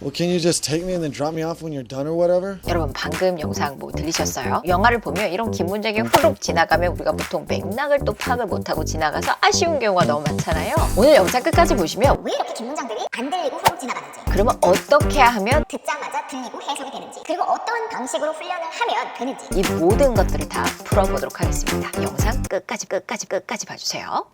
Well, can you just take me and then drop me off when you're done or whatever? 여러분 방금 영상 뭐 들리셨어요? 영화를 보면 이런 긴 문장이 후룩 지나가면 우리가 보통 맥락을 또 파악을 못하고 지나가서 아쉬운 경우가 너무 많잖아요. 오늘 영상 끝까지 보시면 왜 이렇게 긴 문장들이 안 들리고 후룩 지나가는지, 그러면 어떻게 하면 듣자마자 들리고 해석이 되는지, 그리고 어떤 방식으로 훈련을 하면 되는지, 이 모든 것들을 다 풀어보도록 하겠습니다. 영상 끝까지 봐주세요.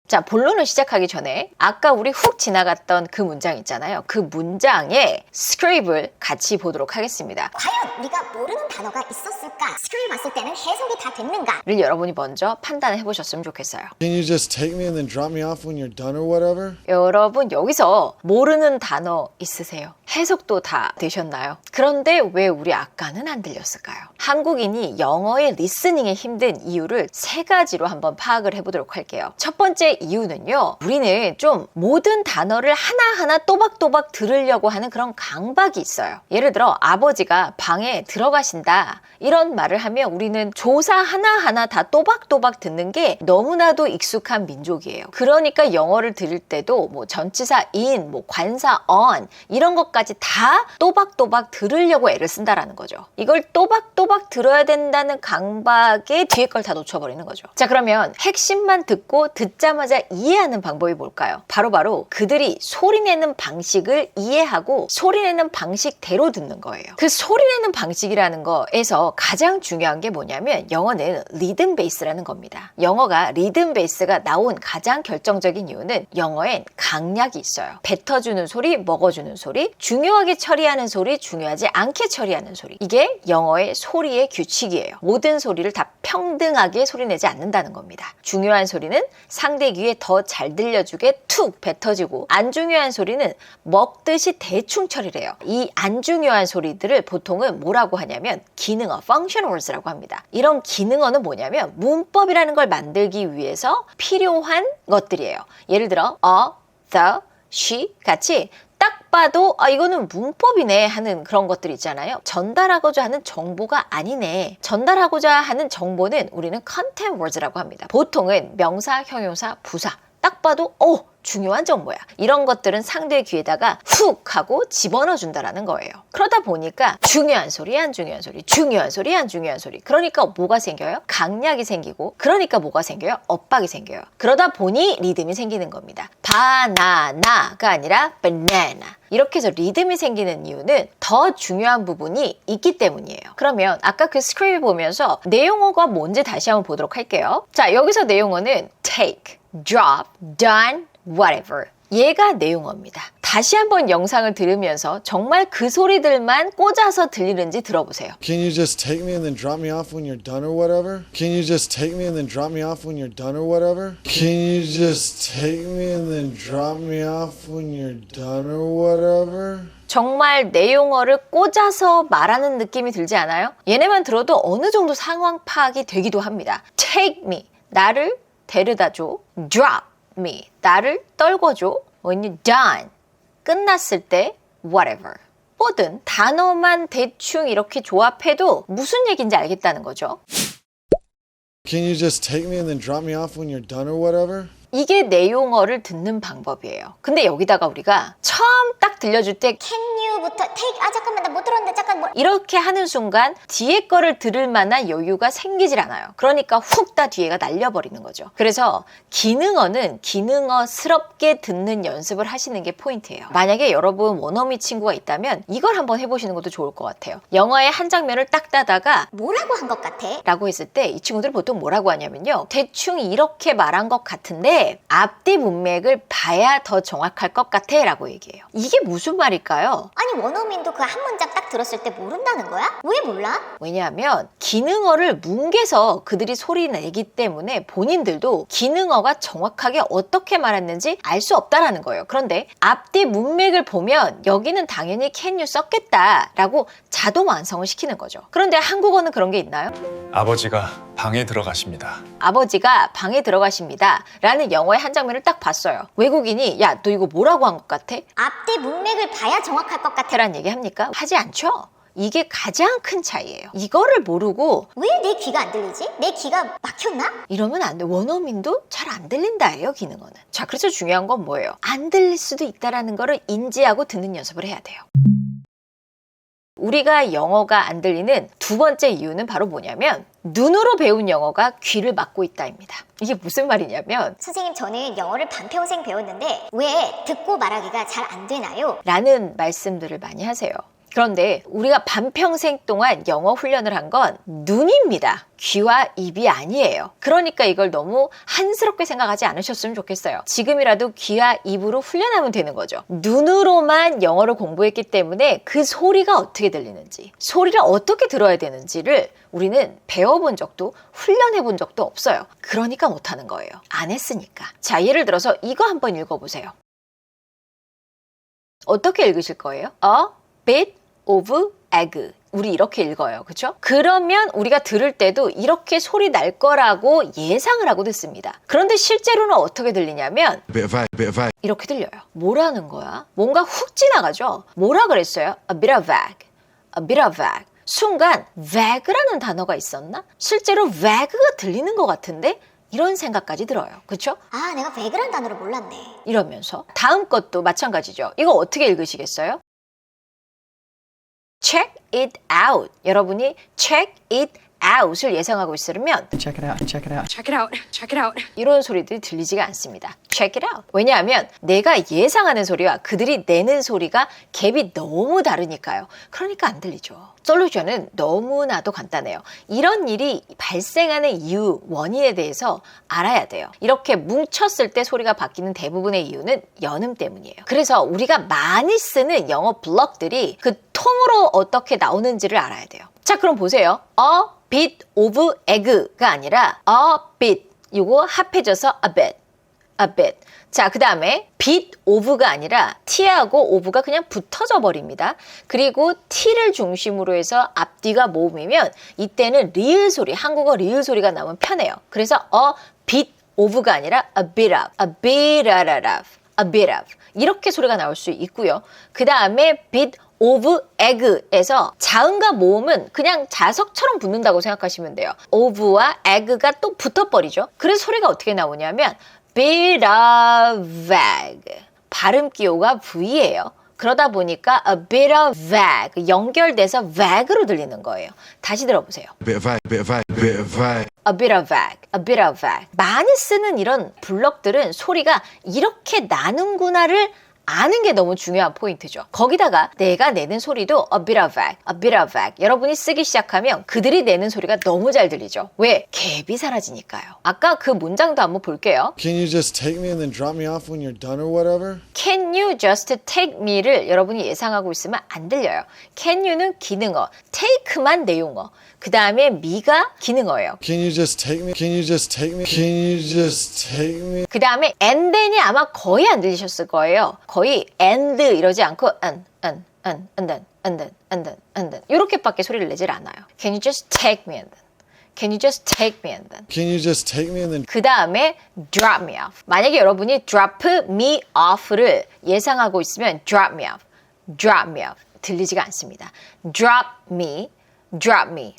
자, 본론을 시작하기 전에 아까 우리 훅 지나갔던 그 문장 있잖아요. 그 문장의 스크립을 같이 보도록 하겠습니다. 과연 우리가 모르는 단어가 있었을까? 스크립 봤을 때는 해석이 다 됐는가? 를 여러분이 먼저 판단을 해보셨으면 좋겠어요. Can you just take me and then drop me off when you're done or whatever? 여러분 여기서 모르는 단어 있으세요? 해석도 다 되셨나요? 그런데 왜 우리 아까는 안 들렸을까요? 한국인이 영어의 리스닝에 힘든 이유를 세 가지로 한번 파악을 해보도록 할게요. 첫 번째 이유는요, 우리는 좀 모든 단어를 하나하나 또박또박 들으려고 하는 그런 강박이 있어요. 예를 들어 아버지가 방에 들어가신다 이런 말을 하면 우리는 조사 하나하나 다 또박또박 듣는 게 너무나도 익숙한 민족이에요. 그러니까 영어를 들을 때도 뭐 전치사 in, 뭐 관사 on 이런 것까지 다 또박또박 들으려고 애를 쓴다라는 거죠. 이걸 또박또박 들어야 된다는 강박에 뒤에 걸 다 놓쳐버리는 거죠. 자, 그러면 핵심만 듣고 듣자마자 이해하는 방법이 뭘까요? 바로 그들이 소리내는 방식을 이해하고 소리내는 방식대로 듣는 거예요. 그 소리내는 방식이라는 거에서 가장 중요한 게 뭐냐면 영어는 리듬 베이스라는 겁니다. 영어가 리듬 베이스가 나온 가장 결정적인 이유는 영어엔 강약이 있어요. 뱉어주는 소리, 먹어주는 소리, 중요하게 처리하는 소리, 중요하지 않게 처리하는 소리. 이게 영어의 소리의 규칙이에요. 모든 소리를 다 평등하게 소리내지 않는다는 겁니다. 중요한 소리는 상대 귀에 더 잘 들려주게 툭 뱉어지고, 안 중요한 소리는 먹듯이 대충 처리를 해요. 이 안 중요한 소리들을 보통은 뭐라고 하냐면 기능어, functional words라고 합니다. 이런 기능어는 뭐냐면 문법이라는 걸 만들기 위해서 필요한 것들이에요. 예를 들어 the, she 같이 딱 봐도 이거는 문법이네 하는 그런 것들 있잖아요. 전달하고자 하는 정보가 아니네. 전달하고자 하는 정보는 우리는 content words라고 합니다. 보통은 명사, 형용사, 부사 딱 봐도 중요한 정보야. 이런 것들은 상대 귀에다가 훅 하고 집어넣어 준다라는 거예요. 그러다 보니까 중요한 소리, 안 중요한 소리, 중요한 소리, 안 중요한 소리. 그러니까 뭐가 생겨요? 강약이 생기고, 그러니까 뭐가 생겨요? 엇박이 생겨요. 그러다 보니 리듬이 생기는 겁니다. 바나나가 아니라 banana. 이렇게 해서 리듬이 생기는 이유는 더 중요한 부분이 있기 때문이에요. 그러면 아까 그 스크립 보면서 내용어가 뭔지 다시 한번 보도록 할게요. 자, 여기서 내용어는 take, drop, done, whatever. 얘가 내용어입니다. 다시 한번 영상을 들으면서 정말 그 소리들만 꽂아서 들리는지 들어보세요. Can you just take me and then drop me off when you're done or whatever? Can you just take me and then drop me off when you're done or whatever? Can you just take me and then drop me off when you're done or whatever? 정말 내용어를 꽂아서 말하는 느낌이 들지 않아요? 얘네만 들어도 어느 정도 상황 파악이 되기도 합니다. Take me, 나를 데려다줘. Drop me, 나를 떨궈줘. When you're done, 끝났을 때 whatever. 뭐든 단어만 대충 이렇게 조합해도 무슨 얘기인지 알겠다는 거죠. Can you just take me and then drop me off when you're done or whatever? 이게 내용어를 듣는 방법이에요. 근데 여기다가 우리가 처음 딱 들려줄 때 can you부터 take, 잠깐만 나 못 들었는데 잠깐 이렇게 하는 순간 뒤에 거를 들을 만한 여유가 생기질 않아요. 그러니까 훅 다 뒤에가 날려버리는 거죠. 그래서 기능어는 기능어스럽게 듣는 연습을 하시는 게 포인트예요. 만약에 여러분 원어미 친구가 있다면 이걸 한번 해보시는 것도 좋을 것 같아요. 영어의 한 장면을 딱 따다가 뭐라고 한 것 같아? 라고 했을 때 이 친구들은 보통 뭐라고 하냐면요, 대충 이렇게 말한 것 같은데 앞뒤 문맥을 봐야 더 정확할 것 같아 라고 얘기해요. 이게 무슨 말일까요? 아니 원어민도 그 한 문장 딱 들었을 때 모른다는 거야? 왜 몰라? 왜냐하면 기능어를 뭉개서 그들이 소리 내기 때문에 본인들도 기능어가 정확하게 어떻게 말했는지 알 수 없다라는 거예요. 그런데 앞뒤 문맥을 보면 여기는 당연히 can you 썼겠다라고 자동 완성을 시키는 거죠. 그런데 한국어는 그런 게 있나요? 아버지가 방에 들어가십니다. 아버지가 방에 들어가십니다 라는 영어의 한 장면을 딱 봤어요. 외국인이 야, 너 이거 뭐라고 한 것 같아? 앞뒤 문맥을 봐야 정확할 것 같아. 라는 얘기 합니까? 하지 않죠. 이게 가장 큰 차이예요. 이거를 모르고 왜 내 귀가 안 들리지? 내 귀가 막혔나? 이러면 안 돼. 원어민도 잘 안 들린다예요, 기능어는. 자, 그래서 중요한 건 뭐예요? 안 들릴 수도 있다라는 거를 인지하고 듣는 연습을 해야 돼요. 우리가 영어가 안 들리는 두 번째 이유는 바로 뭐냐면 눈으로 배운 영어가 귀를 막고 있다입니다. 이게 무슨 말이냐면 선생님, 저는 영어를 반평생 배웠는데 왜 듣고 말하기가 잘 안 되나요? 라는 말씀들을 많이 하세요. 그런데 우리가 반평생 동안 영어 훈련을 한 건 눈입니다. 귀와 입이 아니에요. 그러니까 이걸 너무 한스럽게 생각하지 않으셨으면 좋겠어요. 지금이라도 귀와 입으로 훈련하면 되는 거죠. 눈으로만 영어를 공부했기 때문에 그 소리가 어떻게 들리는지, 소리를 어떻게 들어야 되는지를 우리는 배워본 적도 훈련해 본 적도 없어요. 그러니까 못하는 거예요. 안 했으니까. 자, 예를 들어서 이거 한번 읽어보세요. 어떻게 읽으실 거예요? A bit of egg. 우리 이렇게 읽어요. 그렇죠? 그러면 우리가 들을 때도 이렇게 소리 날 거라고 예상을 하고 듣습니다. 그런데 실제로는 어떻게 들리냐면 이렇게 들려요. 뭐라는 거야? 뭔가 훅 지나가죠? 뭐라 그랬어요? A bit of egg. A bit of egg. 순간 vag라는 단어가 있었나? 실제로 vag가 들리는 것 같은데? 이런 생각까지 들어요. 그렇죠? 아, 내가 베그란 단어를 몰랐네. 이러면서 다음 것도 마찬가지죠. 이거 어떻게 읽으시겠어요? Check it out. 여러분이 check it out을 예상하고 있으면 Check it out, check it out, check it out, check it out. 이런 소리들이 들리지가 않습니다. Check it out. 왜냐하면 내가 예상하는 소리와 그들이 내는 소리가 갭이 너무 다르니까요. 그러니까 안 들리죠. 솔루션은 너무나도 간단해요. 이런 일이 발생하는 이유, 원인에 대해서 알아야 돼요. 이렇게 뭉쳤을 때 소리가 바뀌는 대부분의 이유는 연음 때문이에요. 그래서 우리가 많이 쓰는 영어 블럭들이 그 통으로 어떻게 나오는지를 알아야 돼요. 자, 그럼 보세요. A bit of egg가 아니라 a bit. 이거 합해져서 a bit. a bit. 자, 그 다음에 bit of가 아니라 t하고 of가 그냥 붙어져 버립니다. 그리고 t를 중심으로 해서 앞뒤가 모음이면 이때는 리을 소리, 한국어 리을 소리가 나오면 편해요. 그래서 a bit of가 아니라 a bit of, a bit of, a bit of 이렇게 소리가 나올 수 있고요. 그 다음에 bit of egg에서 자음과 모음은 그냥 자석처럼 붙는다고 생각하시면 돼요. of와 egg가 또 붙어버리죠. 그래서 소리가 어떻게 나오냐면 bit of egg. 발음 기호가 V예요. 그러다 보니까 a bit of egg 연결돼서 eg로 들리는 거예요. 다시 들어보세요. A bit of egg, bit of egg, bit of egg. A bit of egg, a bit of egg. 많이 쓰는 이런 블럭들은 소리가 이렇게 나는구나를 아는 게 너무 중요한 포인트죠. 거기다가 내가 내는 소리도 a bit of egg, a bit of egg. 여러분이 쓰기 시작하면 그들이 내는 소리가 너무 잘 들리죠. 왜? 갭이 사라지니까요. 아까 그 문장도 한번 볼게요. Can you just take me and then drop me off when you're done or whatever? Can you just take me를 여러분이 예상하고 있으면 안 들려요. Can you는 기능어, take만 내용어. 그 다음에 me가 기능어예요. Can you just take me? Can you just take me? Can you just take me? 그 다음에 and then이 아마 거의 안 들리셨을 거예요. 거의 and 이러지 않고 and then 이렇게밖에 소리를 내질 않아요. Can you just take me and then? Can you just take me and then? Can you just take me and then? 그 다음에 drop me off. 만약에 여러분이 drop me off를 예상하고 있으면 drop me off 들리지가 않습니다. drop me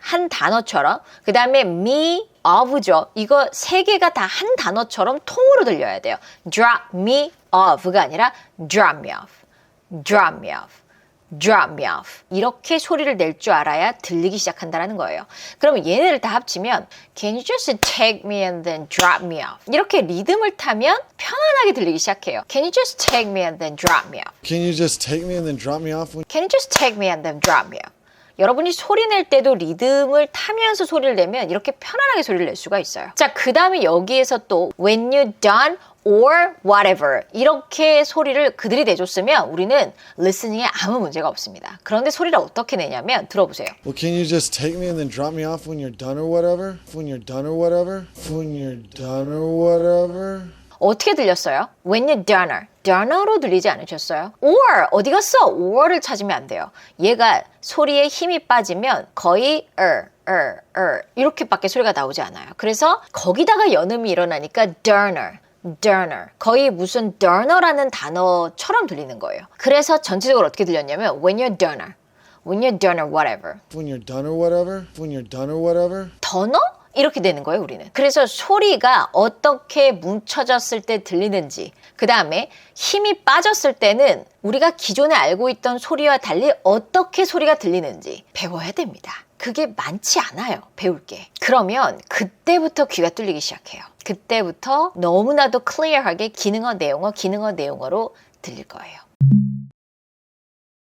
한 단어처럼 그 다음에 me of죠. 이거 세 개가 다 한 단어처럼 통으로 들려야 돼요. drop me off가 아니라 drop me off 이렇게 소리를 낼 줄 알아야 들리기 시작한다는 거예요. 그러면 얘네를 다 합치면 Can you just take me and then drop me off 이렇게 리듬을 타면 편안하게 들리기 시작해요. Can you just take me and then drop me off? Can you just take me and then drop me off when? Can you just take me and then drop me off? 여러분이 소리 낼 때도 리듬을 타면서 소리를 내면 이렇게 편안하게 소리를 낼 수가 있어요. 자, 그 다음에 여기에서 또 when you done or whatever 이렇게 소리를 그들이 내줬으면 우리는 listening에 아무 문제가 없습니다. 그런데 소리를 어떻게 내냐면 들어보세요. Well, can you just take me and then drop me off when you're done or whatever? When you're done or whatever? When you're done or whatever? 어떻게 들렸어요? When you're done로 들리지 않으셨어요? Or 어디 갔어? Or를 찾으면 안 돼요. 얘가 소리에 힘이 빠지면 거의 이렇게밖에 소리가 나오지 않아요. 그래서 거기다가 연음이 일어나니까 doner 거의 무슨 doner라는 단어처럼 들리는 거예요. 그래서 전체적으로 어떻게 들렸냐면 when you're When you're done or whatever. When you're done or whatever. When you're done or whatever. 더너? 이렇게 되는 거예요, 우리는. 그래서 소리가 어떻게 뭉쳐졌을 때 들리는지, 그 다음에 힘이 빠졌을 때는 우리가 기존에 알고 있던 소리와 달리 어떻게 소리가 들리는지 배워야 됩니다. 그게 많지 않아요, 배울 게. 그러면 그때부터 귀가 뚫리기 시작해요. 그때부터 너무나도 클리어하게 기능어, 내용어로 들릴 거예요.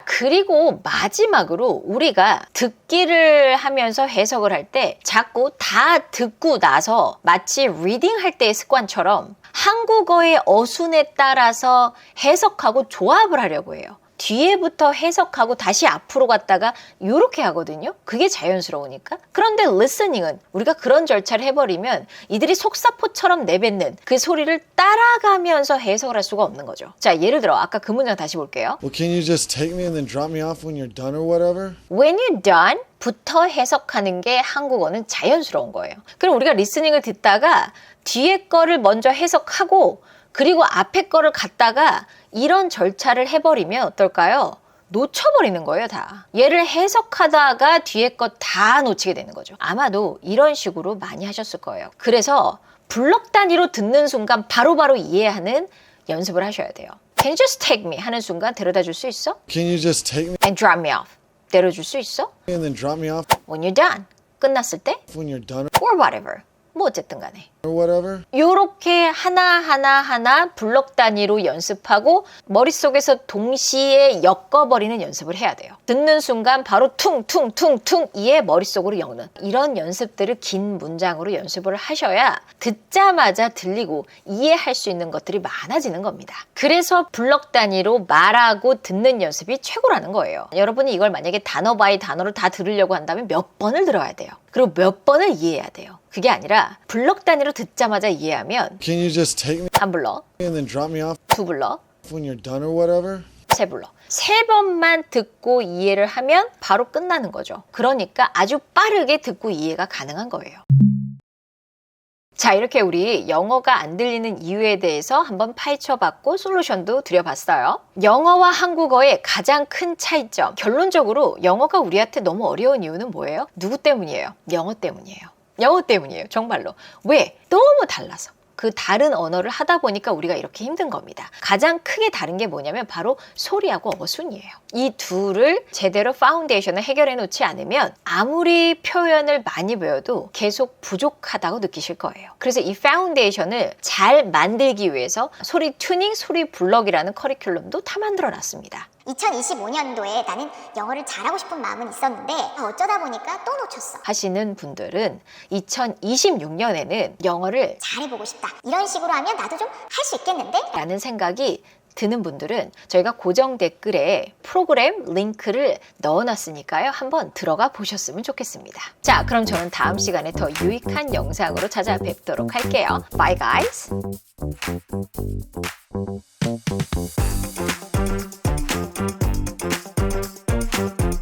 그리고 마지막으로 우리가 듣기를 하면서 해석을 할 때 자꾸 다 듣고 나서 마치 리딩 할 때의 습관처럼 한국어의 어순에 따라서 해석하고 조합을 하려고 해요. 뒤에부터 해석하고 다시 앞으로 갔다가 이렇게 하거든요. 그게 자연스러우니까. 그런데 listening은 우리가 그런 절차를 해버리면 이들이 속사포처럼 내뱉는 그 소리를 따라가면서 해석을 할 수가 없는 거죠. 자, 예를 들어 아까 그 문장 다시 볼게요. Well, can you just take me and then drop me off when you're done or whatever? When you're done 부터 해석하는 게 한국어는 자연스러운 거예요. 그럼 우리가 리스닝을 듣다가 뒤에 거를 먼저 해석하고 그리고 앞에 거를 갖다가 이런 절차를 해버리면 어떨까요? 놓쳐버리는 거예요, 다. 얘를 해석하다가 뒤에 거 다 놓치게 되는 거죠. 아마도 이런 식으로 많이 하셨을 거예요. 그래서 블럭 단위로 듣는 순간 바로바로 이해하는 연습을 하셔야 돼요. Can you just take me? 하는 순간 데려다 줄 수 있어? Can you just take me And drop me off. 데려줄 수 있어? and then drop me off When you're done. 끝났을 때? when you're done Or whatever. 뭐 어쨌든 간에. or whatever? 요렇게 하나하나 블럭 단위로 연습하고 머릿속에서 동시에 엮어버리는 연습을 해야 돼요. 듣는 순간 바로 퉁퉁퉁퉁 이에 머릿속으로 엮는 이런 연습들을 긴 문장으로 연습을 하셔야 듣자마자 들리고 이해할 수 있는 것들이 많아지는 겁니다. 그래서 블럭 단위로 말하고 듣는 연습이 최고라는 거예요. 여러분이 이걸 만약에 단어 바이 단어로 다 들으려고 한다면 몇 번을 들어야 돼요. 그리고 몇 번을 이해해야 돼요. 그게 아니라 블럭 단위로 듣자마자 이해하면 Can you just take me 한 블럭, and then drop me off 두 블럭, when you're done or whatever? 세 블럭. 세 번만 듣고 이해를 하면 바로 끝나는 거죠. 그러니까 아주 빠르게 듣고 이해가 가능한 거예요. 자, 이렇게 우리 영어가 안 들리는 이유에 대해서 한번 파헤쳐봤고 솔루션도 드려봤어요. 영어와 한국어의 가장 큰 차이점. 결론적으로 영어가 우리한테 너무 어려운 이유는 뭐예요? 누구 때문이에요? 영어 때문이에요. 영어 때문이에요. 정말로. 왜? 너무 달라서. 그 다른 언어를 하다 보니까 우리가 이렇게 힘든 겁니다. 가장 크게 다른 게 뭐냐면 바로 소리하고 어순이에요. 이 둘을 제대로 파운데이션을 해결해 놓지 않으면 아무리 표현을 많이 배워도 계속 부족하다고 느끼실 거예요. 그래서 이 파운데이션을 잘 만들기 위해서 소리 튜닝, 소리 블럭이라는 커리큘럼도 다 만들어 놨습니다. 2025년도에 나는 영어를 잘하고 싶은 마음은 있었는데 어쩌다 보니까 또 놓쳤어. 하시는 분들은 2026년에는 영어를 잘해보고 싶다. 이런 식으로 하면 나도 좀 할 수 있겠는데? 라는 생각이 드는 분들은 저희가 고정 댓글에 프로그램 링크를 넣어놨으니까요. 한번 들어가 보셨으면 좋겠습니다. 자, 그럼 저는 다음 시간에 더 유익한 영상으로 찾아뵙도록 할게요. Bye guys!